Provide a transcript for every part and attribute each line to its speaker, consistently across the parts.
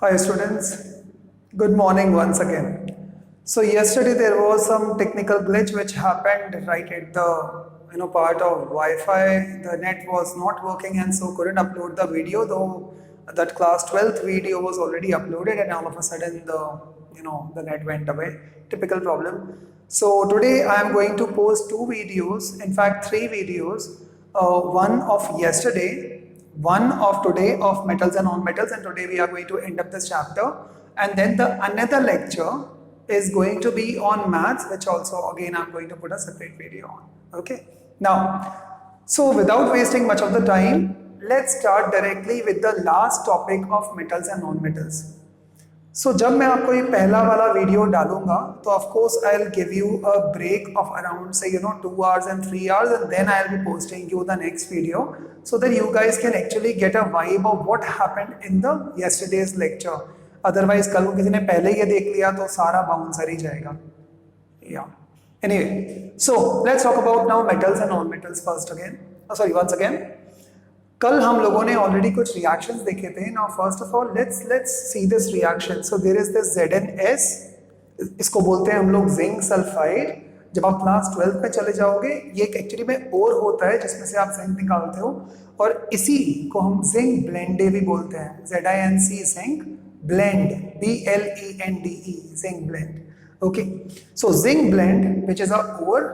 Speaker 1: Hi students, good morning once again. So yesterday there was some technical glitch which happened right at the part of Wi-Fi. The net was not working and so couldn't upload the video, though that class 12th video was already uploaded, and all of a sudden the net went away. Typical problem. So today I am going to post two videos, in fact three videos. One of yesterday, one of today of metals and non-metals, and today we are going to end up this chapter, and then the another lecture is going to be on maths, which also again I'm going to put a separate video on. Okay, now so without wasting much of the time, let's start directly with the last topic of metals and non-metals. So जब मैं आपको ये पहला वाला video डालूंगा तो of course I'll give you a break of around say 2 hours and 3 hours, and then I'll be posting you the next video so that you guys can actually get a vibe of what happened in the yesterday's lecture. Otherwise कल को किसी ने पहले ये देख लिया तो सारा बाउंसर ही जाएगा. Yeah. Anyway, so let's talk about now metals and non-metals first again. Once again. कल हम लोगों ने ऑलरेडी कुछ रिएक्शंस देखे थे. Now first of all let's see this reaction. So there is this ZnS, इसको बोलते हैं हम लोग जिंक सल्फाइड. जब आप क्लास 12 में चले जाओगे, ये एक्चुअली में ओर होता है जिसमें से आप जिंक निकालते हो, और इसी को हम जिंक ब्लेंडे भी बोलते हैं. ZINC zinc blende, BLENDE zinc blende. Okay, so zinc blende which is a ore.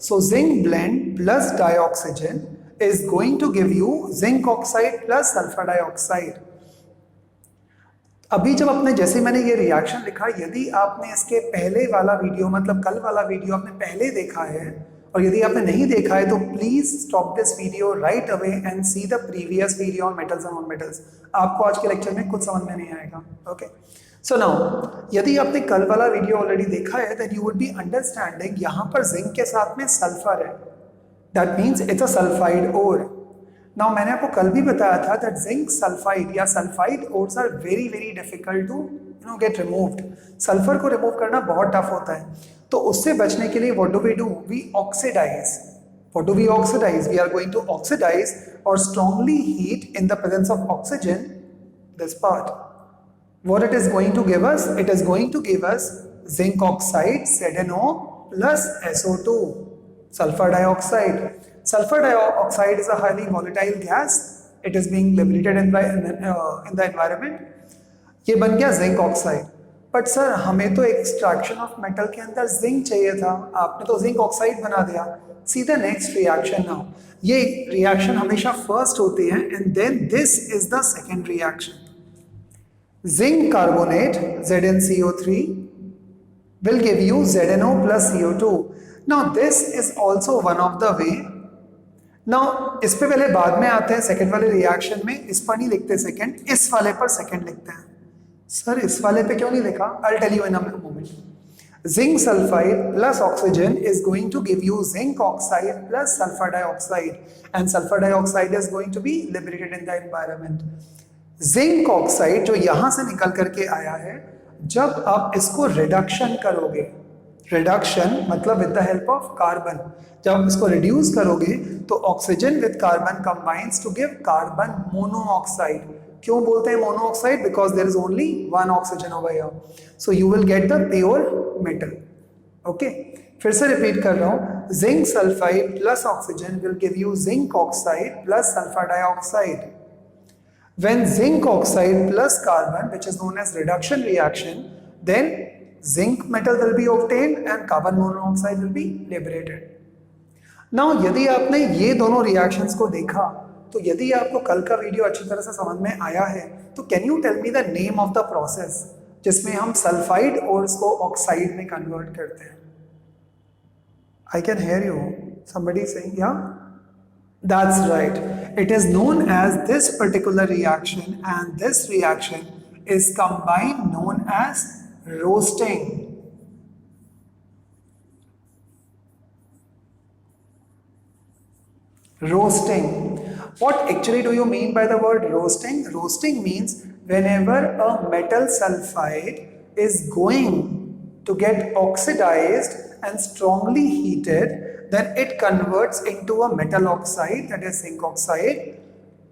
Speaker 1: So zinc blende plus dioxygen is going to give you zinc oxide plus sulfur dioxide. अभी जब आपने, जैसे मैंने ये reaction लिखा, यदि आपने इसके पहले वाला वीडियो मतलब कल वाला वीडियो आपने पहले देखा है, और यदि आपने नहीं देखा है तो please stop this video right away and see the previous video on metals and non metals. आपको आज के लेक्चर में कुछ समझ में नहीं आएगा. ओके, सो नाउ यदि आपने कल वाला वीडियो ऑलरेडी देखा है then you would be understanding यहाँ पर जिंक के साथ में सल्फर है. That means it's a sulfide ore. Now मैंने आपको कल भी बताया था that zinc sulfide या sulfide ores are very very difficult to get removed. Sulphur को रिमूव करना बहुत टफ होता है. तो उससे बचने के लिए what do? We oxidize. What do we oxidize? We are going to oxidize or strongly heat in the presence of oxygen this part. What it is going to give us? It is going to give us zinc oxide ZnO plus SO2. Sulfur dioxide. Sulfur dioxide is a highly volatile gas. It is being liberated in the environment. ये बन गया zinc oxide. But sir हमें तो extraction of metal के अंदर zinc चाहिए था, आपने तो zinc oxide बना दिया. See the next reaction now. ये reaction हमेशा first होती है and then this is the second reaction. Zinc carbonate ZnCO3 will give you ZnO plus CO2. Now this is also one of the way. Now इस पे पहले बाद में आते हैं सेकंड वाले रिएक्शन में. इस पर नहीं लिखते सेकंड, इस वाले पर सेकंड लिखते हैं. सर इस वाले पे क्यों नहीं लिखा? I'll tell you in a moment. Zinc sulfide plus oxygen is going to give you zinc oxide plus sulfur dioxide, and sulfur dioxide is going to be liberated in the environment. Zinc oxide जो यहाँ से निकल करके आया है, जब आप इसको रिडक्शन करोगे, रिडक्शन मतलब with the help of carbon, जब आप इसको रिड्यूस करोगे तो oxygen with carbon combines to give carbon monoxide. क्यों बोलते हैं monoxide? Because there is only one oxygen over here, so you will get the pure metal. Okay, फिर से रिपीट कर रहा हूं. Zinc sulphide plus oxygen will give you zinc oxide plus sulphur dioxide. When zinc oxide plus carbon, which is known as reduction reaction, then zinc metal will be obtained and carbon monoxide will be liberated. Now यदि आपने ये दोनों reactions को देखा, तो यदि आपको कल का वीडियो अच्छी तरह से समझ में आया है तो can you tell me the name of the process जिसमें हम सल्फाइड ores को ऑक्साइड में कन्वर्ट करते हैं? I can hear you. Somebody saying yeah? That's right. It is known as this particular reaction, and this reaction is combined known as roasting. Roasting. What actually do you mean by the word roasting? Roasting means whenever a metal sulfide is going to get oxidized and strongly heated, then it converts into a metal oxide, that is zinc oxide,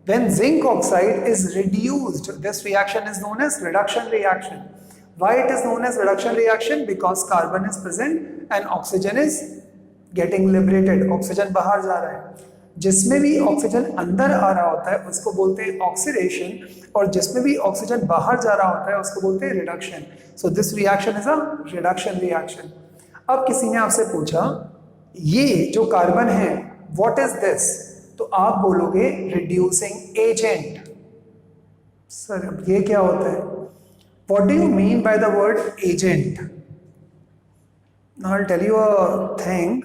Speaker 1: When zinc oxide is reduced, this reaction is known as reduction reaction. Why it is known as reduction reaction? Because carbon is present and oxygen is getting liberated. Oxygen बाहर जा रहा है. जिसमें भी oxygen अंदर आ रहा होता है उसको बोलते हैं ऑक्सीडेशन, और जिसमें भी ऑक्सीजन बाहर जा रहा होता है उसको बोलते हैं reduction. So this reaction is a reduction reaction. अब किसी ने आपसे पूछा ये जो कार्बन है व्हाट इज दिस, तो आप बोलोगे रिड्यूसिंग एजेंट. सर अब ये क्या होता है? What do you mean by the word agent? Now I will tell you a thing.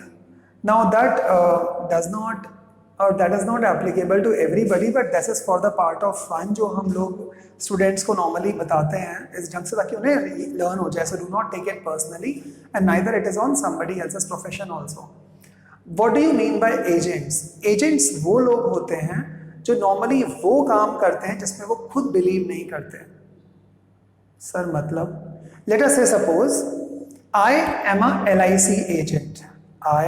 Speaker 1: Now that does not और that is not applicable to everybody, but this is for the part of fun जो हम लोग students को normally बताते हैं इस ढंग से ताकि उन्हें लर्न हो जाए. So do not take it personally and neither it is on somebody else's profession also. What do you mean by agents? Agents वो लोग होते हैं जो नॉर्मली वो काम करते हैं जिसमें वो खुद बिलीव नहीं करते. सर मतलब let us say suppose I am a LIC agent. I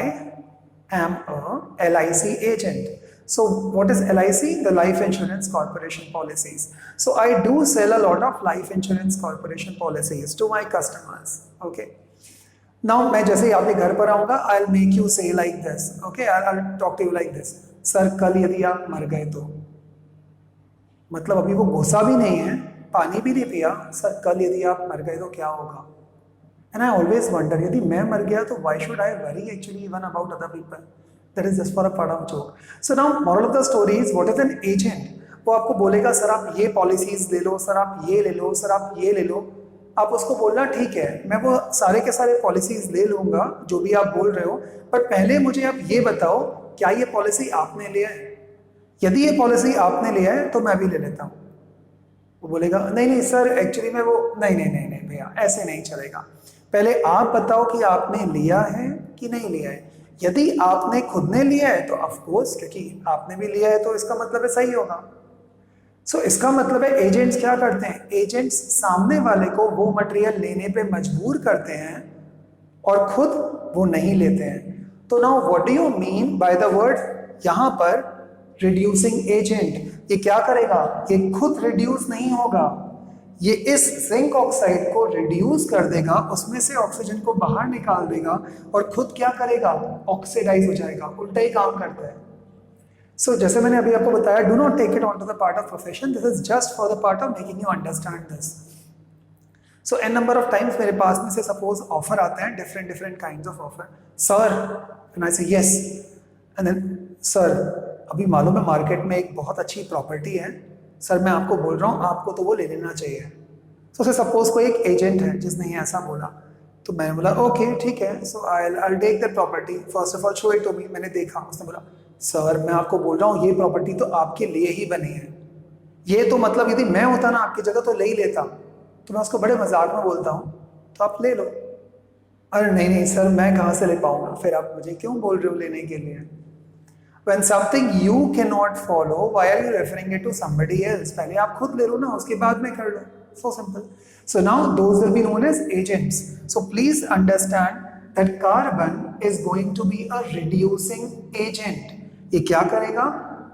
Speaker 1: am a LIC agent. So what is LIC? The Life Insurance Corporation policies. So I do sell a lot of life insurance corporation policies to my customers. Okay. Now मैं जैसे ही आपके घर पर आऊँगा I will make you say like this. Okay, I will talk to you like this. Sir कल यदि आप मर गए तो, मतलब अभी वो घुसा भी नहीं है, पानी भी नहीं पिया. सर कल यदि आप मर गए तो क्या होगा? एंड आई ऑलवेज वंडर यदि मैं मर गया तो why should I worry actually even about other people. That is just for a part of joke. So now moral of the story is what is an agent? वो आपको बोलेगा sir आप ये पॉलिसीज ले लो, सर आप ये ले लो, sir आप ये ले लो. आप उसको बोलना ठीक है मैं वो सारे के सारे पॉलिसीज ले लूंगा जो भी आप बोल रहे हो, बट पहले मुझे आप ये बताओ क्या ये पॉलिसी आपने लिया है? यदि ये पॉलिसी आपने लिया है तो मैं भी ले लेता हूँ. वो बोलेगा नहीं नहीं सर एक्चुअली मैं वो नहीं नहीं नहीं नहीं भैया ऐसे नहीं चलेगा. पहले आप बताओ कि आपने लिया है कि नहीं लिया है. यदि आपने खुद ने लिया है तो ऑफकोर्स क्योंकि आपने भी लिया है तो इसका मतलब है सही होगा. सो इसका मतलब है एजेंट्स क्या करते हैं? एजेंट्स सामने वाले को वो मटेरियल लेने पे मजबूर करते हैं और खुद वो नहीं लेते हैं. तो now what do you mean by the word यहाँ पर रिड्यूसिंग एजेंट? ये क्या करेगा? ये खुद रिड्यूस नहीं होगा, ये इस जिंक ऑक्साइड को रिड्यूस कर देगा, उसमें से ऑक्सीजन को बाहर निकाल देगा और खुद क्या करेगा? ऑक्सीडाइज हो जाएगा. उल्टा ही काम करता है. So जैसे मैंने अभी आपको बताया, do not take it onto the part of profession. This is just for the part of making you understand this. So n number of times मेरे पास में से suppose offer आते हैं, different kinds of offer. Sir, and I say yes, and then sir, अभी मालूम है market में एक बहुत अच्छी प्रॉपर्टी है, सर मैं आपको बोल रहा हूँ आपको तो वो ले लेना चाहिए. So से suppose कोई एक एजेंट है जिसने ये ऐसा बोला, तो मैंने बोला ओके ठीक है, so I'll take that property. First of all show it to me. मैंने देखा, उसने बोला सर मैं आपको बोल रहा हूँ ये प्रॉपर्टी तो आपके लिए ही बनी है, ये तो मतलब यदि मैं होता ना आपकी जगह तो ले ही लेता. तो मैं उसको बड़े मजाक में बोलता हूँ तो आप ले लो. अरे नहीं नहीं सर मैं कहाँ से ले पाऊंगा, फिर आप मुझे क्यों बोल रहे हो लेने के लिए? When something you cannot follow, why are you referring it to somebody else? पहले आप खुद ले लो ना, उसके बाद में कर लो. So simple. So now those will be known as agents. So please understand that carbon is going to be a reducing agent. ये क्या करेगा?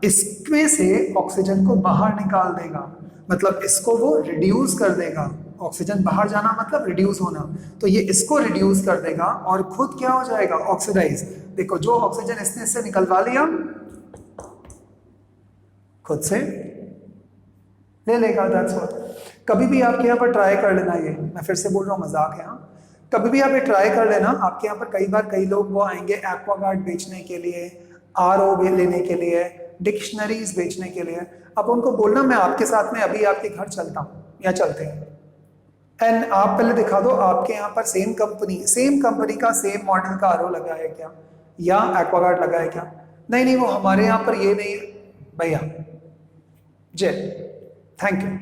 Speaker 1: इसमें से ऑक्सीजन को बाहर निकाल देगा, मतलब इसको वो रिड्यूस कर देगा. ऑक्सीजन बाहर जाना मतलब रिड्यूस होना, तो ये इसको रिड्यूस कर देगा और खुद क्या हो जाएगा? ऑक्सीडाइज. देखो जो ऑक्सीजन इसने इससे निकलवा लिया खुद से ले लेगा. That's what. कभी भी आपके यहाँ पर ट्राई कर लेना, ये मैं फिर से बोल रहा हूँ मजाक है, कभी भी आप ये ट्राई कर लेना. आपके यहाँ पर कई बार कई लोग वो आएंगे एक्वागार्ड बेचने के लिए, RO भी लेने के लिए, डिक्शनरीज बेचने के लिए. आप उनको बोलना मैं आपके साथ में अभी आपके घर चलता हूँ या चलते हैं, एंड आप पहले दिखा दो आपके यहाँ पर सेम कंपनी का सेम मॉडल का RO लगा है क्या या एक्वागार्ड लगा है क्या? नहीं नहीं वो हमारे यहाँ पर ये नहीं है भैया. जे thank you.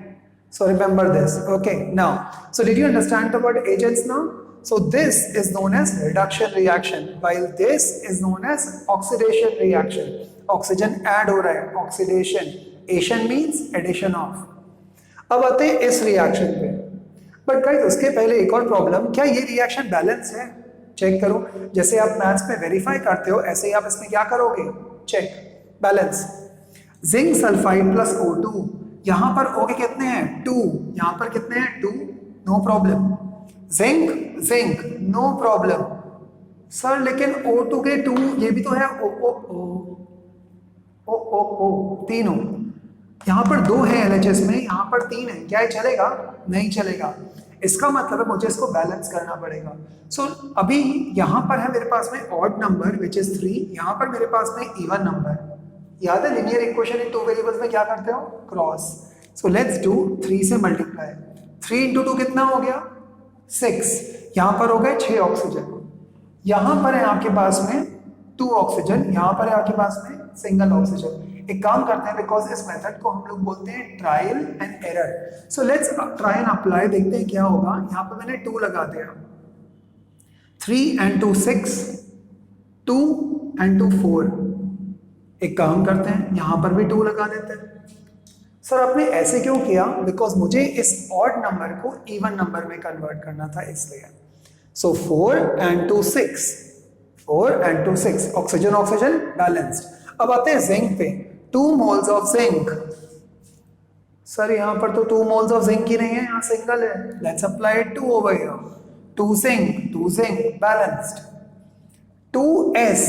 Speaker 1: So remember this. Okay, now, so did you understand the word agents now? So this is known as reduction reaction, while this is known as oxidation reaction. Oxygen add हो रहा है, oxidation. Ation means addition of. अब आते हैं इस reaction पे. But guys उसके पहले एक और प्रॉब्लम, क्या ये रिएक्शन बैलेंस है? चेक करो. जैसे आप मैथ्स में वेरीफाई करते हो ऐसे ही आप इसमें क्या करोगे? Check balance. Zinc sulphide plus O2, यहां पर O के कितने हैं 2, यहां पर कितने हैं 2, no problem. Zinc zinc no problem sir, लेकिन O2 के 2, ये भी तो है O O O O O O तीनों, यहाँ पर 2 है LHS में, यहाँ पर 3 है, क्या ये चलेगा? नहीं चलेगा। इसका मतलब है मुझे इसको बैलेंस करना पड़ेगा। सो अभी यहाँ पर है मेरे पास में ऑड नंबर विच इज 3, यहाँ पर मेरे पास में इवन नंबर। याद है लीनियर इक्वेशन इन 2 वेरिएबल्स में क्या करते हो? क्रॉस। सो लेट्स डू 3 से मल्टीप्लाई। 3 इंटू 2 कितना हो गया? 6। यहाँ पर हो गए 6 ऑक्सीजन, यहाँ पर है आपके पास में 2 ऑक्सीजन, यहाँ पर है आपके पास में सिंगल ऑक्सीजन। एक काम करते हैं, बिकॉज इस मेथड को हम लोग बोलते हैं trial and error. So let's try and apply, देखते हैं क्या होगा। यहाँ पे मैंने 2 लगा दिया, 3 and 2 6, 2 and 2 4। एक काम करते हैं, यहाँ पर भी 2 लगा देते हैं। सर आपने ऐसे क्यों किया? बिकॉज मुझे इस ऑड नंबर को इवन नंबर में कन्वर्ट करना था, इसलिए। सो 4 and 2 6, 4 and 2 6, oxygen oxygen balanced. अब आते हैं जिंक पे, 2 moles ऑफ जिंक। सर यहाँ पर तो 2 moles ऑफ जिंक ही नहीं है, यहाँ सिंगल है। Let's apply 2 over here, 2 zinc balanced. 2s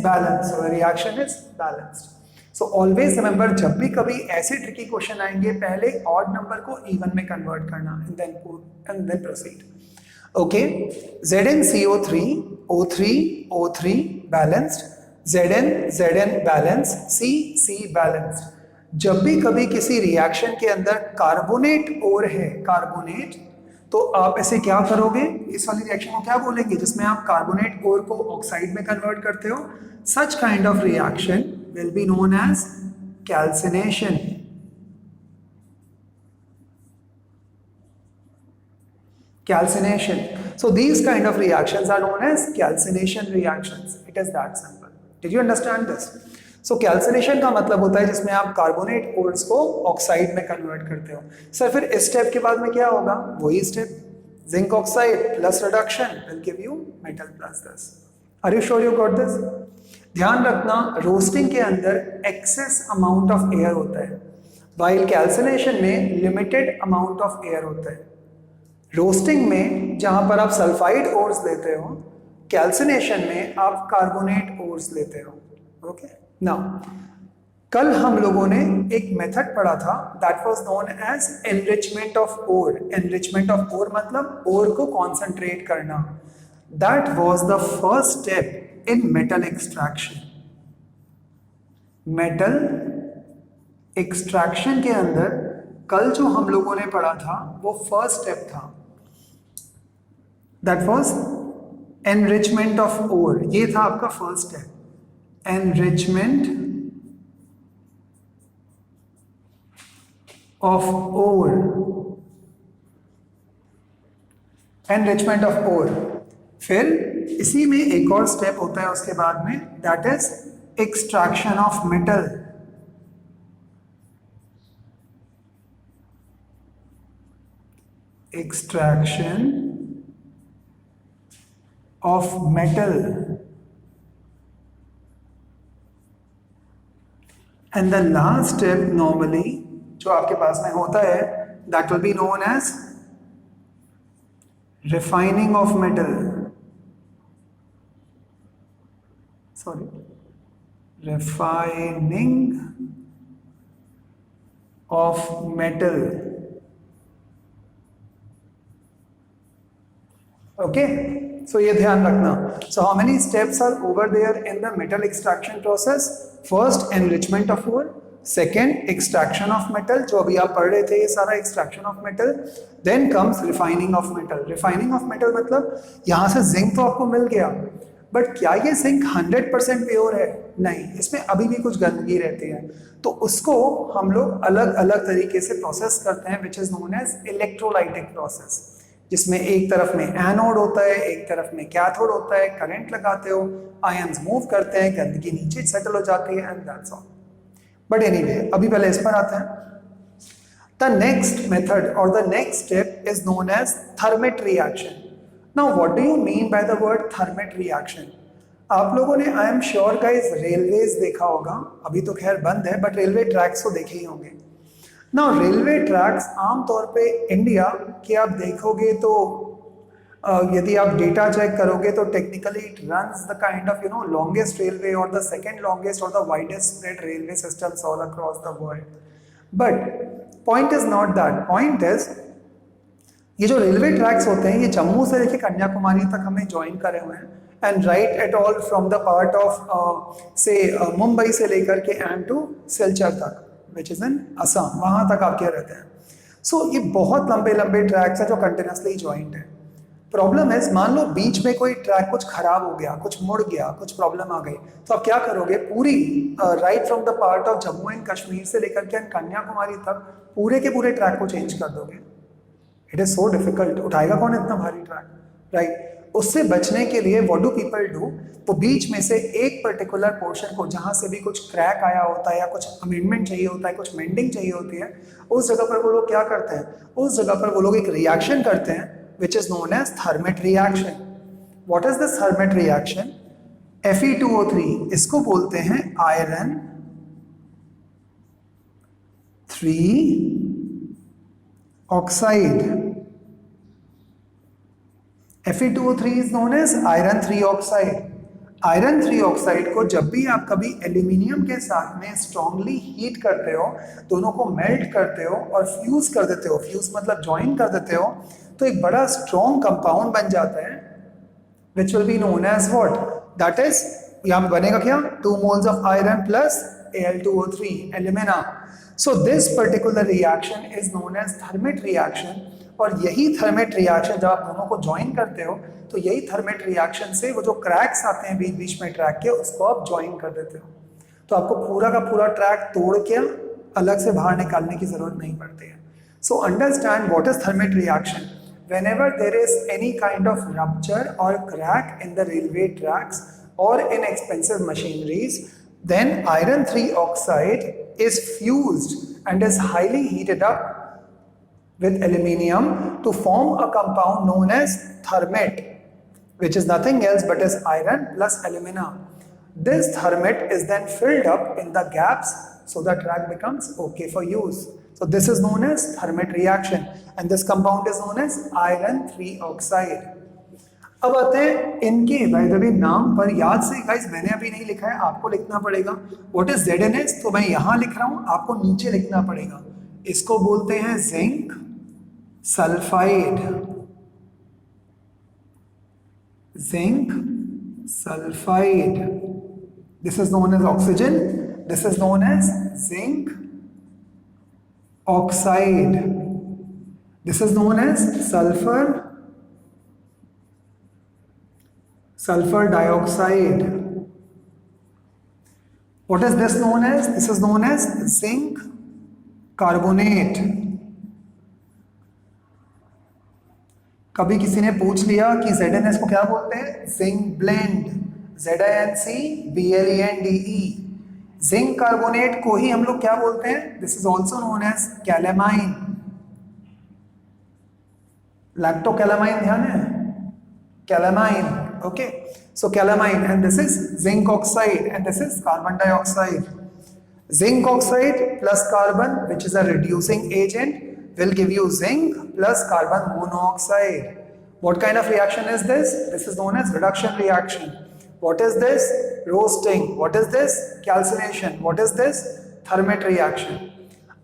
Speaker 1: balance, so the reaction is balanced. So always remember, जब भी कभी ऐसे ट्रिकी क्वेश्चन आएंगे, पहले ऑड नंबर को इवन में कन्वर्ट करना and then proceed. Okay, ZnCO3, O3 balanced, Zn balanced, C balanced। जब भी कभी किसी रिएक्शन के अंदर कार्बोनेट और है, कार्बोनेट, तो आप ऐसे क्या करोगे? इस वाली रिएक्शन को क्या बोलेंगे जिसमें आप कार्बोनेट और को ऑक्साइड में कन्वर्ट करते हो? Such kind of reaction will be known as calcination. Calcination. So these kind of reactions are known as calcination reactions. It is that simple. Did you understand this? So calcination का मतलब होता है जिसमें आप carbonate ores को oxide में convert करते हो। सर फिर इस स्टेप के बाद में क्या होगा? वही step, zinc oxide plus reduction will give you metal plus this. Are you sure you got this? ध्यान रखना, रोस्टिंग के अंदर एक्सेस अमाउंट ऑफ एयर होता है, वाइल कैल्सिनेशन में लिमिटेड अमाउंट ऑफ एयर होता है। रोस्टिंग में जहां पर आप सल्फाइड ओर्स लेते हो, कैल्सिनेशन में आप कार्बोनेट ओर्स लेते हो। ओके, नाउ कल हम लोगों ने एक मेथड पढ़ा था, that was known as enrichment of ore. Enrichment of ore मतलब ओर को कॉन्सेंट्रेट करना। That was the first step in metal extraction. Metal extraction के अंदर कल जो हम लोगों ने पढ़ा था वो फर्स्ट स्टेप था, that was enrichment of ore. ये था आपका first step, enrichment of ore, enrichment of ore. फिर इसी में एक और स्टेप होता है उसके बाद में, that is extraction of metal. Extraction of metal and the last step normally जो आपके पास में होता है, that will be known as refining of metal. Sorry, refining of metal. Okay, so ये ध्यान रखना। So how many steps are over there in the metal extraction process? First enrichment of ore, second extraction of metal, जो अभी आप पढ़ रहे थे ये सारा extraction of metal. Then comes refining of metal. Refining of metal मतलब यहाँ से जिंक तो आपको मिल गया, बट क्या ये जिंक 100% प्योर है? नहीं, इसमें अभी भी कुछ गंदगी रहती है, तो उसको हम लोग अलग अलग तरीके से प्रोसेस करते हैं, which is known as electrolytic process, जिसमें एक तरफ में एनोड होता है, एक तरफ में कैथोड होता है। करंट लगाते हो, आयंस मूव करते हैं, गंदगी नीचे सेटल हो जाती है, and that's all. But anyway, अभी पहले इस पर आते हैं। द नेक्स्ट मेथड और the next step is known as thermite reaction. Now what do you mean by the word thermite reaction? आप लोगों ने I am sure guys railways देखा होगा, अभी तो खैर बंद है, बट रेलवे ट्रैक्स तो देखे ही होंगे ना। रेलवे ट्रैक्स आमतौर पे इंडिया के आप देखोगे तो यदि आप डेटा चेक करोगे तो technically it runs the kind of longest railway और द सेकंड लॉन्गेस्ट और the widest spread railway systems all across the world. But point is not that, point is ये जो रेलवे ट्रैक्स होते हैं ये जम्मू से लेके कन्याकुमारी तक हमें ज्वाइन करे हुए हैं, and right at all from the part of से मुंबई से लेकर के एंड टू सिलचर तक विच इज इन असम, वहां तक आप क्या रहते हैं। सो ये बहुत लंबे लंबे ट्रैक्स हैं जो कंटिन्यूसली ज्वाइंट है। प्रॉब्लम है, मान लो बीच में कोई ट्रैक कुछ खराब हो गया, कुछ मुड़ गया, कुछ प्रॉब्लम आ गई, तो आप क्या करोगे, पूरी right from the part of Jammu and Kashmir से लेकर के कन्याकुमारी तक पूरे के पूरे ट्रैक को चेंज कर दोगे। इट इज सो डिफिकल्ट, उठाएगा कौन इतना भारी ट्रैक, राइट। उससे बचने के लिए व्हाट डू पीपल डू, तो बीच में से एक पर्टिकुलर पोर्शन को जहां से भी कुछ क्रैक आया होता है या कुछ अमेंडमेंट चाहिए होता है, कुछ मेंडिंग चाहिए होती है, उस जगह पर वो लोग क्या करते हैं, उस जगह पर वो लोग एक रिएक्शन करते हैं which is known as Thermit reaction. What is this Thermit reaction? Fe2O3 इसको बोलते हैं iron 3 oxide. Fe2O3 is known as iron 3 oxide. Iron 3 oxide को जब भी आप कभी एल्यूमिनियम के साथ में स्ट्रांगली हीट करते हो, दोनों को मेल्ट करते हो और फ्यूज कर देते हो, फ्यूज मतलब ज्वाइन कर देते हो, तो एक बड़ा स्ट्रॉन्ग कंपाउंड बन जाता है which will be known as what, that is यहां बनेगा क्या, 2 moles of iron plus Al2O3 alumina. So this particular reaction is known as thermite reaction, और यही थर्मिट रिएक्शन जब आप दोनों को ज्वाइन करते हो तो यही थर्मिट रिएक्शन से वो जो क्रैक्स आते हैं बीच बीच में ट्रैक के, उसको आप ज्वाइन कर देते हो, तो आपको पूरा का पूरा ट्रैक तोड़ के अलग से बाहर निकालने की जरूरत नहीं पड़ती है। So understand what is thermite reaction. Whenever there is any kind of rupture or crack in the railway tracks or in expensive machineries, then iron 3 oxide is fused and is highly heated up with aluminium to form a compound known as thermit, which is nothing else but is iron plus alumina. This thermit is then filled up in the gaps so the track becomes okay for use. So this is known as thermit reaction and this compound is known as iron 3 oxide. अब आते हैं इनके by the way नाम पर, याद से guys मैंने अभी नहीं लिखा है, आपको लिखना पड़ेगा। व्हाट इज ZnS, तो मैं यहां लिख रहा हूं, आपको नीचे लिखना पड़ेगा। इसको बोलते हैं zinc sulphide, zinc sulphide. This is known as oxygen, this is known as zinc oxide, this is known as sulfur dioxide. What is this known as? This is known as zinc carbonate. कभी किसी ने पूछ लिया कि ZnS को क्या बोलते हैं, zinc blende, ZincBlende। Zinc carbonate को ही हम लोग क्या बोलते हैं, this is also known as calamine, लैक्टोकैलामाइन, ध्यान है, calamine, okay. So calamine and this is zinc oxide and this is carbon dioxide. Zinc oxide plus carbon which is a reducing agent will give you zinc plus carbon monoxide. What kind of reaction is this? This is known as reduction reaction. What is this? Roasting. What is this? Calcination. What is this? Thermit reaction.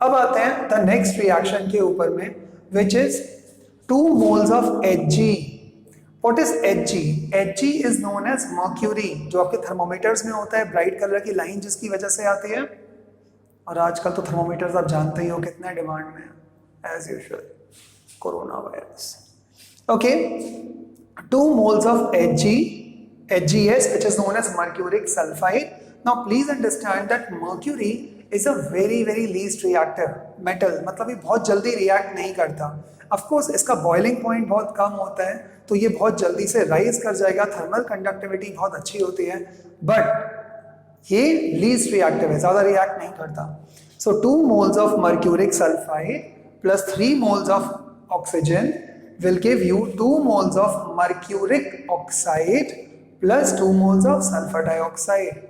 Speaker 1: अब आते हैं the next reaction के ऊपर में, which is 2 moles of Hg. What is Hg? Hg is known as mercury, जो आपके thermometers में होता है, ब्राइट कलर की लाइन जिसकी वजह से आती है। और आजकल तो थर्मोमीटर्स आप जानते ही हो कितने डिमांड में है, as usual, coronavirus. Okay, 2 moles of HgS, which is known as mercuric sulfide. Now please understand that mercury is a very very least reactive metal, मतलब ये बहुत जल्दी रिएक्ट नहीं करता। Of course इसका बॉइलिंग पॉइंट बहुत कम होता है, तो ये बहुत जल्दी से राइज कर जाएगा, थर्मल कंडक्टिविटी बहुत अच्छी होती है, बट ये लीस्ट रिएक्टिव है, ज़्यादा रिएक्ट नहीं करता। So 2 moles of mercuric sulfide plus 3 moles of oxygen will give you 2 moles of mercuric oxide plus 2 moles of sulfur dioxide.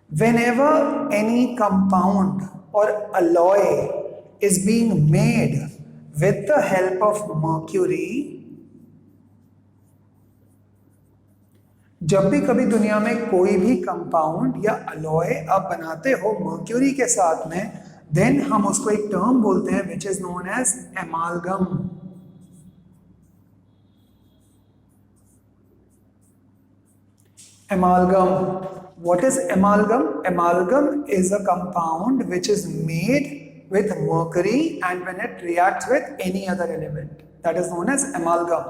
Speaker 1: Whenever any compound or alloy is being made with the help of mercury, जब भी कभी दुनिया में कोई भी compound या alloy आप बनाते हो मर्क्यूरी के साथ में, देन हम उसको एक टर्म बोलते हैं which is known as amalgam. Amalgam. What is amalgam? Amalgam is a compound which is made with mercury and when it reacts with any other element, that is known as amalgam.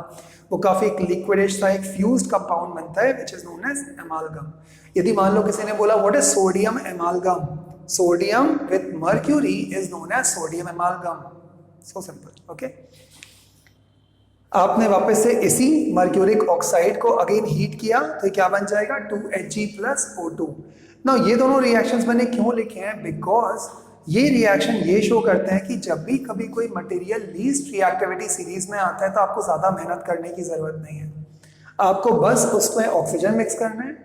Speaker 1: वो काफी एक लिक्विडिश सा एक fused compound बनता है which is known as amalgam. यदि मान लो किसी ने बोला what is sodium amalgam? Sodium with mercury is known as sodium amalgam. So simple. Okay. आपने वापस से इसी मर्क्यूरिक ऑक्साइड को अगेन हीट किया तो क्या बन जाएगा 2Hg plus O2. ना ये दोनों रिएक्शंस मैंने क्यों लिखे हैं? बिकॉज ये रिएक्शन ये शो करते हैं कि जब भी कभी कोई मटेरियल लीस्ट रिएक्टिविटी सीरीज में आता है तो आपको ज़्यादा मेहनत करने की ज़रूरत नहीं है. आपको बस उसमें ऑक्सीजन मिक्स करना है,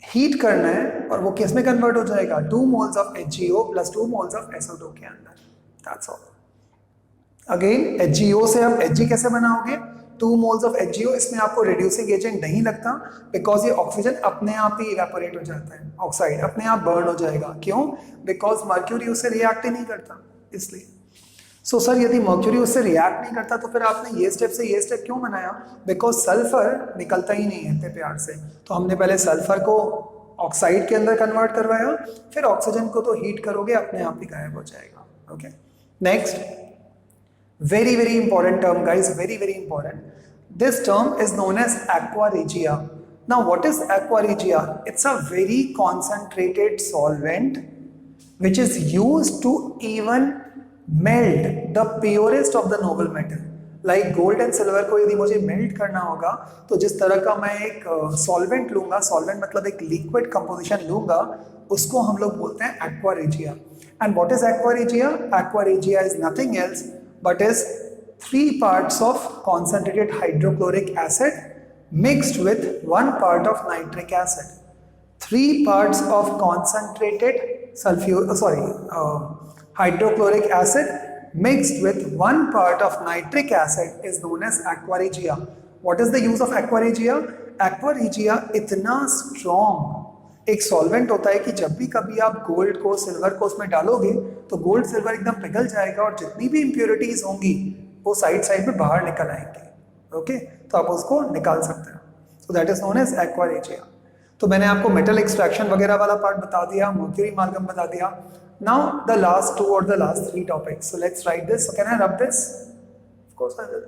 Speaker 1: हीट करना है और वो किस में कन्वर्ट हो जाएगा 2 moles of HgO plus 2 moles of SO2 के अंदर. That's all. अगेन HgO से आप Hg कैसे बनाओगे? 2 moles of HgO. इसमें आपको रिड्यूसिंग एजेंट नहीं लगता बिकॉज ये ऑक्सीजन अपने आप ही इवेपोरेट हो जाता है, ऑक्साइड अपने आप बर्न हो जाएगा. क्यों? बिकॉज मर्क्यूरी उससे रिएक्ट ही नहीं करता, इसलिए. सो सर यदि मर्क्यूरी उससे रिएक्ट नहीं करता तो फिर आपने ये स्टेप से ये स्टेप क्यों बनाया? बिकॉज सल्फर निकलता ही नहीं है इतने प्यार से, तो हमने पहले सल्फर को ऑक्साइड के अंदर कन्वर्ट करवाया, फिर ऑक्सीजन को तो हीट करोगे अपने आप ही गायब हो जाएगा. Okay. Next, very very important term guys, very very important. This term is known as aqua regia. Now what is aqua regia? It's a very concentrated solvent which is used to even melt the purest of the noble metal. Like gold and silver को यदि मुझे melt करना होगा तो जिस तरह का मैं एक सॉल्वेंट लूंगा, सॉल्वेंट मतलब एक लिक्विड कंपोजिशन लूंगा, उसको हम लोग बोलते हैं aqua regia. And what is aqua regia? Aqua regia is nothing else but is 3 parts of concentrated hydrochloric acid mixed with 1 part of nitric acid. 3 parts of concentrated hydrochloric acid mixed with 1 part of nitric acid is known as aqua regia. What is the use of aqua regia? Aqua regia इतना strong एक solvent होता है कि जब भी कभी आप gold को सिल्वर को उसमें डालोगे तो गोल्ड सिल्वर एकदम पिघल जाएगा और जितनी भी इम्प्योरिटीज होंगी वो साइड में बाहर निकल आएंगे. ओके. तो आप उसको निकाल सकते हैं. So that is known as aqua regia. तो मैंने आपको मेटल एक्सट्रैक्शन वगैरह वाला पार्ट बता दिया, मर्क्यूरी अमाल्गम बता दिया. नाउ द लास्ट 2 और the last 3 topics. So let's write this. So can I rub this? Of course I will.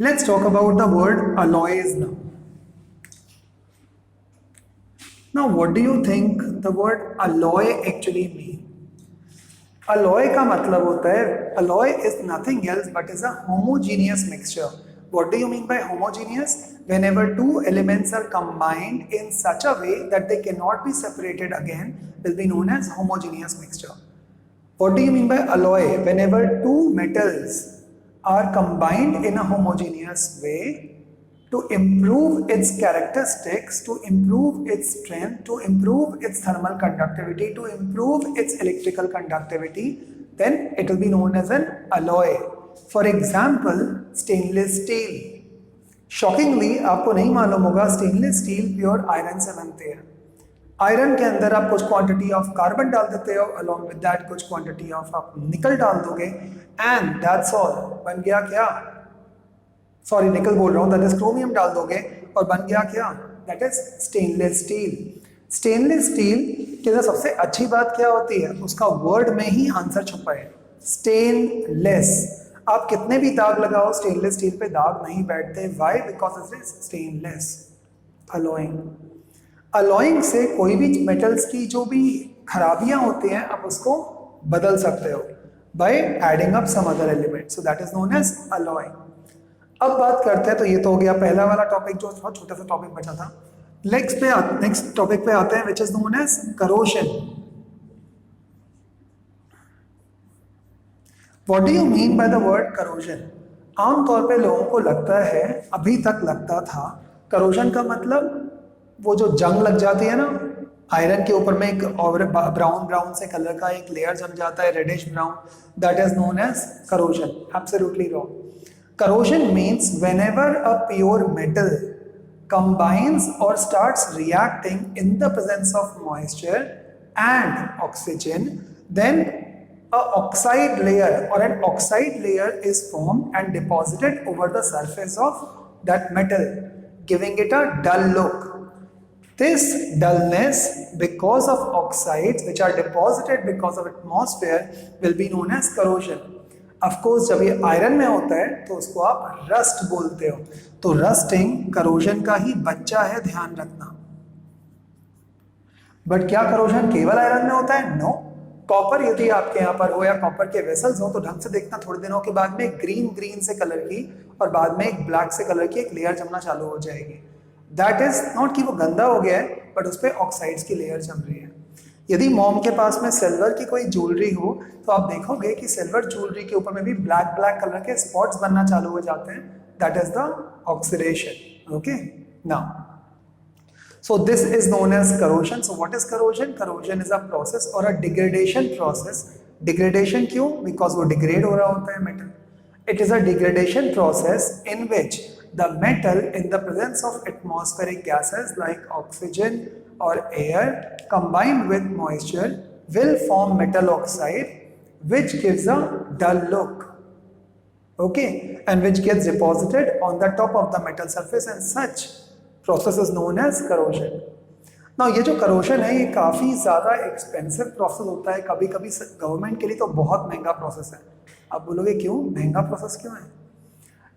Speaker 1: Let's talk about the word alloys now. Now, what do you think the word alloy actually mean? Alloy का मतलब होता है, alloy is nothing else but is a homogeneous mixture. What do you mean by homogeneous? Whenever 2 elements are combined in such a way that they cannot be separated again, will be known as homogeneous mixture. What do you mean by alloy? Whenever 2 metals are combined in a homogeneous way to improve its characteristics, to improve its strength, to improve its thermal conductivity, to improve its electrical conductivity, then it will be known as an alloy. For example, stainless steel. Shockingly, आपको नहीं मालूम होगा stainless steel pure iron से बनते हैं. Iron के अंदर आप कुछ क्वांटिटी ऑफ कार्बन डाल देते हो, अलॉन्ग विद दैट कुछ क्वांटिटी ऑफ आप निकल डाल दोगे एंड दैट्स ऑल. बन गया क्या? सॉरी निकल बोल रहा हूँ, दैट इज क्रोमियम डाल दोगे और बन गया क्या? That is stainless steel. Stainless steel के अंदर सबसे अच्छी बात क्या होती है? उसका वर्ड में ही आंसर छुपा है, स्टेनलेस. आप कितने भी दाग लगाओ स्टेनलेस स्टील पे दाग नहीं बैठते. Why? Because it is stainless. Allowing. Allowing से कोई भी मेटल्स की जो भी खराबियां होती हैं आप उसको बदल सकते हो by adding up some other element. So that is known as alloying. अब बात करते हैं, तो ये तो हो गया पहला वाला टॉपिक जो बहुत छोटा सा टॉपिक बचा था. नेक्स्ट टॉपिक पे आते हैं which is known as corrosion. What do you mean by the word corrosion? आमतौर पे लोगों को लगता है, अभी तक लगता था, करोजन का मतलब वो जो जंग लग जाती है ना आयरन के ऊपर में, एक और ब्राउन ब्राउन से कलर का एक लेयर जम जाता है, reddish brown, that is known as corrosion. Absolutely wrong. Corrosion means whenever a pure metal combines or starts reacting in the presence of moisture and oxygen, then a oxide layer or an oxide layer is formed and deposited over the surface of that metal, giving it a dull look. This dullness because of oxides which are deposited because of atmosphere will be known as corrosion. Of course जब ये iron में होता है तो उसको आप rust बोलते हो, तो रस्टिंग करोजन का ही बच्चा है, ध्यान रखना। बट क्या करोजन केवल आयरन में होता है? नो। कॉपर यदि आपके यहाँ पर हो या कॉपर के वेसल्स हो तो ढंग से देखना, थोड़े दिनों के बाद में ग्रीन ग्रीन से कलर की और बाद में एक ब्लैक से कलर की एक लेयर जमना चालू हो जाएगी। दैट इज नॉट कि वो गंदा हो गया है, बट उस पर ऑक्साइड्स की लेयर जम रही है। यदि मॉम के पास में सिल्वर की कोई ज्वेलरी हो तो आप देखोगे कि सिल्वर ज्वेलरी के ऊपर में भी ब्लैक ब्लैक कलर के स्पॉट्स बनना चालू हो जाते हैं, that is the oxidation. Okay, now so this is known as corrosion. So what is corrosion? Corrosion is a process or a degradation process. Degradation क्यों? Because वो degrade हो रहा होता है metal. It is a degradation process in which the metal in the presence of atmospheric gases like oxygen or air combined with moisture will form metal oxide which gives a dull look, okay, and which gets deposited on the top of the metal surface, and such process is known as corrosion. Now ये जो corrosion है ये काफ़ी ज़्यादा expensive process होता है, कभी कभी गवर्नमेंट के लिए तो बहुत महंगा प्रोसेस है। आप बोलोगे क्यों महंगा प्रोसेस क्यों है?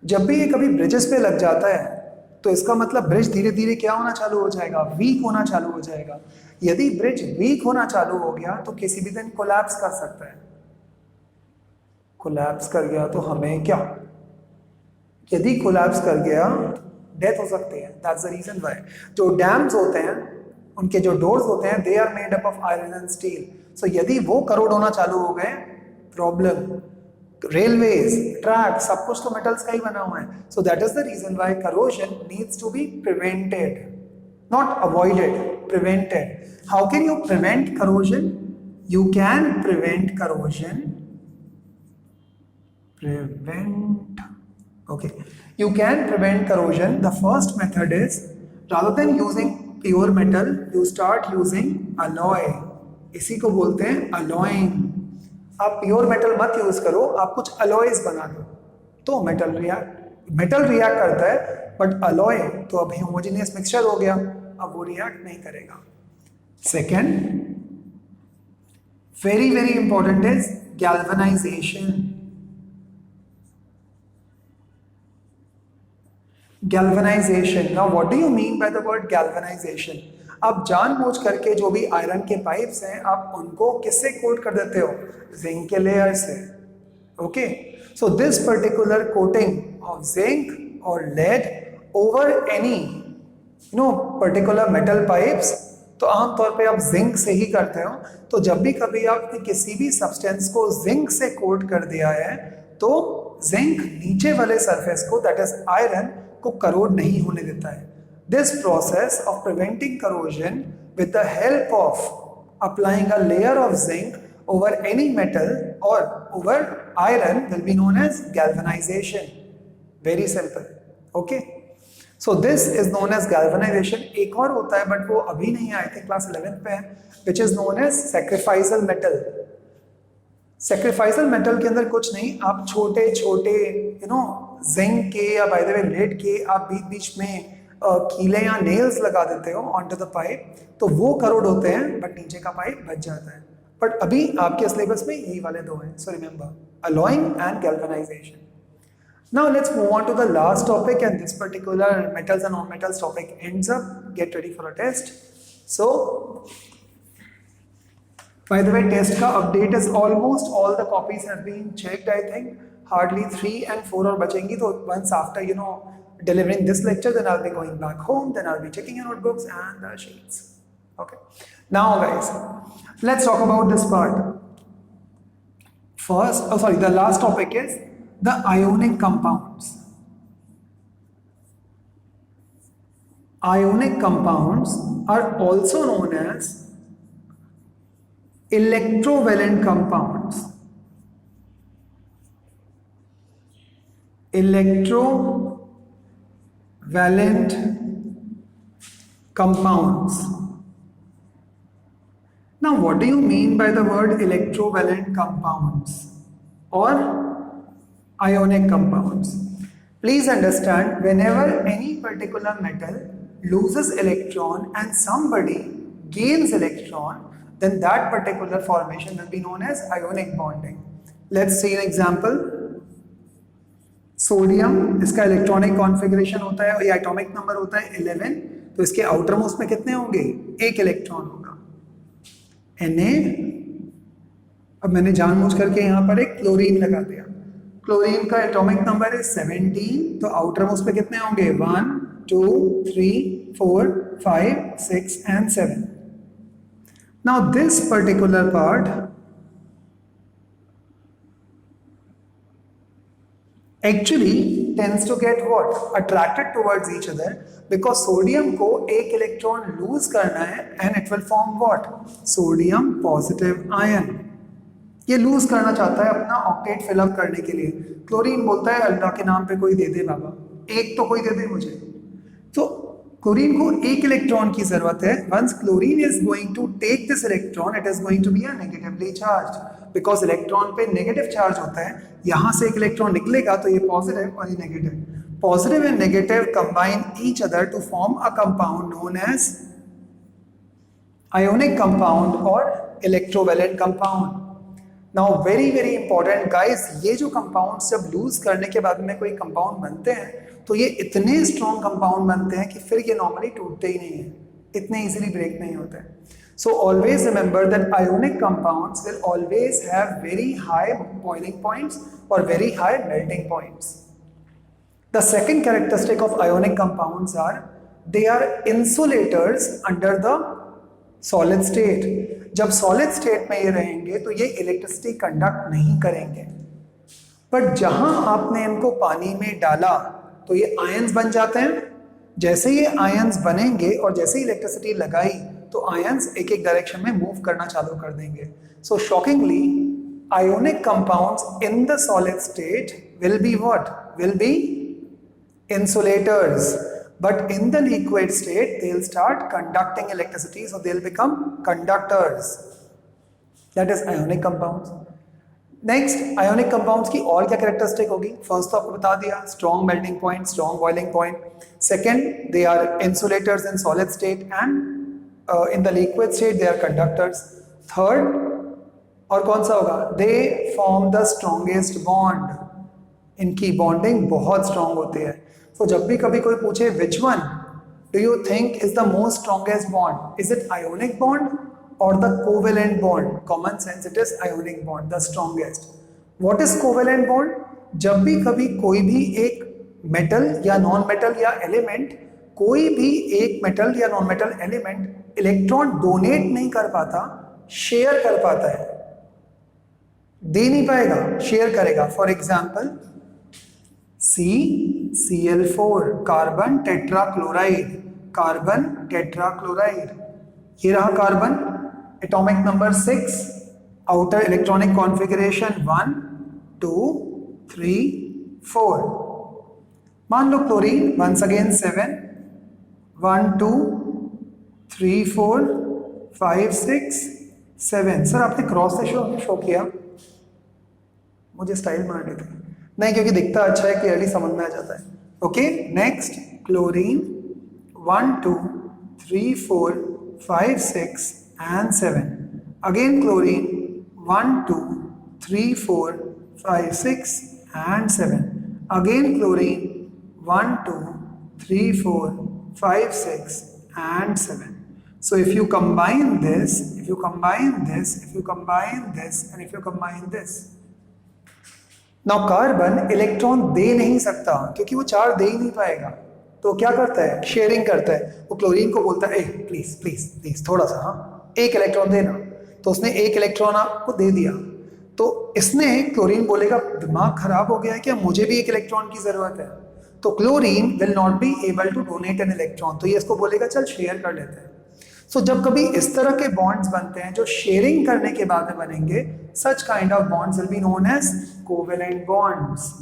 Speaker 1: जब भी ये कभी ब्रिजेस पे लग जाता है तो इसका मतलब ब्रिज धीरे धीरे क्या होना चालू हो जाएगा? वीक होना चालू हो जाएगा। यदि ब्रिज वीक होना चालू हो गया तो किसी भी दिन कोलैप्स कर सकता है। कोलैप्स कर गया तो हमें क्या? यदि कोलैप्स कर गया डेथ हो सकती है। दैट्स द रीजन व्हाई जो डैम्स होते हैं उनके जो डोर्स होते हैं they are made up of iron and steel. So यदि वो करोड होना चालू हो गए, प्रॉब्लम। रेलवेज, ट्रैक, सब कुछ तो मेटल्स का ही बना हुआ है। So that is the reason why corrosion needs to be prevented, not avoided, prevented. How can you prevent corrosion? You can prevent corrosion, prevent, okay, you can prevent corrosion. The first method is, rather than using pure metal, you start using alloy. इसी को बोलते हैं alloying. आप pure metal मत use करो, आप कुछ alloys बना दो तो मेटल रिएक्ट करता है, बट अलॉय तो अब होमोजेनियस मिक्सचर हो गया, अब वो रिएक्ट नहीं करेगा। Second, very very important is galvanisation. Galvanisation, now what do you mean by the word galvanisation? आप जानबूझ करके जो भी आयरन के पाइप्स हैं आप उनको किससे कोट कर देते हो? जिंक के लेयर से। Okay, so this particular coating of zinc और lead over any particular metal pipes, तो आमतौर पे आप जिंक से ही करते हो। तो जब भी कभी आपने किसी भी सब्सटेंस को जिंक से कोट कर दिया है तो जिंक नीचे वाले सरफेस को, दैट इज आयरन को, करोड नहीं होने देता है। This process of preventing corrosion with the help of applying a layer of zinc over any metal or over iron will be known as galvanization. Very simple. Okay. So this is known as galvanization. एक और होता है but वो अभी नहीं आए थे, class 11th पे है, which is known as sacrificial metal. Sacrificial metal के अंदर कुछ नहीं, आप छोटे छोटे जिंक के या बाय द वे लेड के आप बीच बीच में कीले या नेल्स लगा देते हो ऑन टू द पाइप, तो वो करोड होते हैं बट नीचे का पाइप बच जाता है। बट अभी आपके सिलेबस में यही वाले दो हैं, so remember alloying and galvanization. Now let's move on to the last topic, and this particular metals and non-metals topic ends up. Get ready for a test. So by the way, test का update is almost all the copies have been checked. I think hardly 3 and 4 और बचेंगी, तो once after delivering this lecture, then I'll be going back home, then I'll be checking your notebooks and the sheets. Okay, now guys, let's talk about this part first. The last topic is the ionic compounds. Ionic compounds are also known as electrovalent compounds. Electrovalent compounds. Now, what do you mean by the word electrovalent compounds or ionic compounds? Please understand, whenever any particular metal loses electron and somebody gains electron, then that particular formation will be known as ionic bonding. Let's see an example. Sodium, इसका electronic configuration होता है, ये atomic number होता है 11, तो इसके outer most में कितने होंगे? एक इलेक्ट्रॉन होगा, Na। अब मैंने जानबूझ करके यहाँ पर एक क्लोरीन लगा दिया, क्लोरीन का एटॉमिक नंबर है 17, तो आउटर मोस्ट पे कितने होंगे? 1 2 3 4 5 6 and 7. Now this particular part actually tends to get what? Attracted towards each other, because sodium को एक इलेक्ट्रॉन लूज करना है and it will form what? Sodium positive ion. ये लूज करना चाहता है अपना ऑक्टेट फिलअप करने के लिए। क्लोरीन बोलता है अल्लाह के नाम पे कोई दे दे बाबा, एक तो कोई दे दे मुझे। तो क्लोरीन को एक इलेक्ट्रॉन की जरूरत है। Once chlorine is going to take this electron, it is going to be a negatively charge, because electron पे नेगेटिव चार्ज होता है। यहां से एक इलेक्ट्रॉन निकलेगा तो ये पॉजिटिव और ये negative, positive and negative combine each other to form a compound known as ionic compound और electrovalent compound. Now very very important guys, ये जो कंपाउंड्स जब लूज करने के बाद में कोई कंपाउंड बनते हैं तो ये इतने स्ट्रॉन्ग कंपाउंड बनते हैं कि फिर ये नॉर्मली टूटते ही नहीं है, इतने इजीली ब्रेक नहीं होते हैं। So always remember that ionic compounds will always have very high boiling points or very high melting points. The second characteristic of ionic compounds are they are insulators under the solid state. जब solid state में ये रहेंगे तो ये electricity conduct नहीं करेंगे, but जहां आपने इनको पानी में डाला तो ये आयंस बन जाते हैं। जैसे ये आयंस बनेंगे और जैसे ही इलेक्ट्रिसिटी लगाई तो आयंस एक एक डायरेक्शन में मूव करना चालू कर देंगे। सो shockingly ionic compounds in the solid state will be what? Will be insulators, but in the liquid state they'll start conducting electricity, so they'll become conductors. That is ionic compounds. Next, ionic compounds की और क्या characteristic होगी? First तो आपको बता दिया, strong melting point, strong boiling point. Second, they are insulators in solid state and in the liquid state they are conductors. Third, और कौन सा होगा? They form the strongest bond, इनकी बॉन्डिंग बहुत स्ट्रॉन्ग होती है। तो जब भी कभी कोई पूछे which one do you think is the most strongest bond, is it ionic bond or the covalent bond? Common sense, it is ionic bond, the strongest. What is covalent bond? जब भी कभी कोई भी एक मेटल या non metal या element, कोई भी एक मेटल या non metal element electron donate नहीं कर पाता, शेयर कर पाता है, दे नहीं पाएगा, शेयर करेगा। For example CCl4, carbon tetrachloride, carbon tetrachloride, ये रहा carbon, atomic number 6, outer electronic configuration 1 2 3 4। मान लो क्लोरीन, वंस अगेन 7 1 2 3 4 5 6 7। सर आपने क्रॉस से शो किया, मुझे स्टाइल मारनी थी, नहीं क्योंकि दिखता अच्छा है, क्लियरली समझ में आ जाता है। Okay, next, chlorine 1 2 3 4 5 6 and 7. Again chlorine 1 2 3 4 5 6 and 7. Again chlorine 1 2 3 4 5 6 and 7. So if you combine this, if you combine this, if you combine this and if you combine this, now carbon electron दे नहीं सकता क्योंकि वो charge दे ही नहीं पाएगा, तो क्या करता है? शेयरिंग करता है। वो क्लोरीन को बोलता है प्लीज प्लीज प्लीज थोड़ा सा, हाँ एक इलेक्ट्रॉन देना, तो उसने एक इलेक्ट्रॉन आपको दे दिया। तो इसने क्लोरीन बोलेगा दिमाग खराब हो गया है क्या, मुझे भी एक इलेक्ट्रॉन की जरूरत है, तो chlorine will not be able to donate an electron, तो ये इसको बोलेगा चल शेयर कर लेते हैं। सो जब कभी इस तरह के बॉन्ड्स बनते हैं जो शेयरिंग करने के बाद में बनेंगे, such kind of bonds will be known as covalent bonds.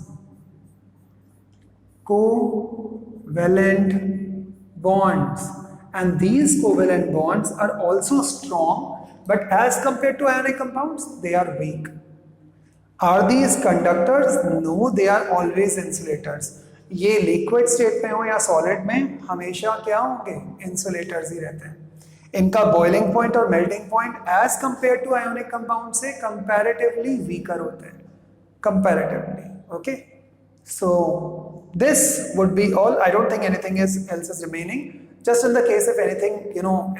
Speaker 1: Covalent bonds, and these covalent bonds are also strong, but as compared to ionic compounds they are weak. Are these conductors? No, they are always insulators. ये liquid state में हो या solid में हमेशा क्या होंगे, insulators ही रहते हैं। इनका boiling point और melting point as compared to ionic compound से comparatively weaker होते हैं, comparatively, okay? So this would be all. I don't think anything else is remaining. Just in the case if anything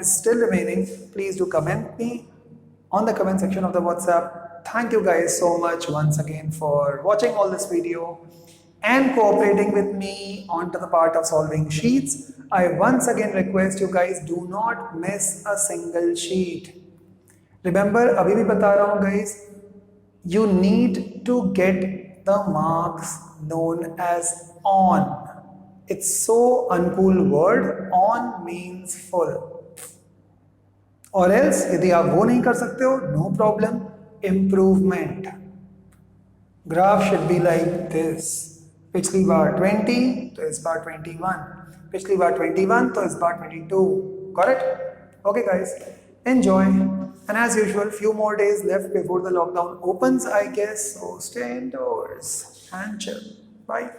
Speaker 1: is still remaining, please do comment me on the comment section of the WhatsApp. Thank you guys so much once again for watching all this video and cooperating with me onto the part of solving sheets. I once again request you guys, do not miss a single sheet. Remember, अभी भी बता रहा हूँ guys, you need to get the marks known as on. It's so uncool word. On means full. और else यदि आप वो नहीं कर सकते हो, no problem, improvement. Graph should be like this. पिछली बार 20 तो इस बार 21, पिछली बार 21 तो इस बार 22. Correct? Okay guys, enjoy. And as usual, few more days left before the lockdown opens, I guess. So stay indoors and chill. Bye.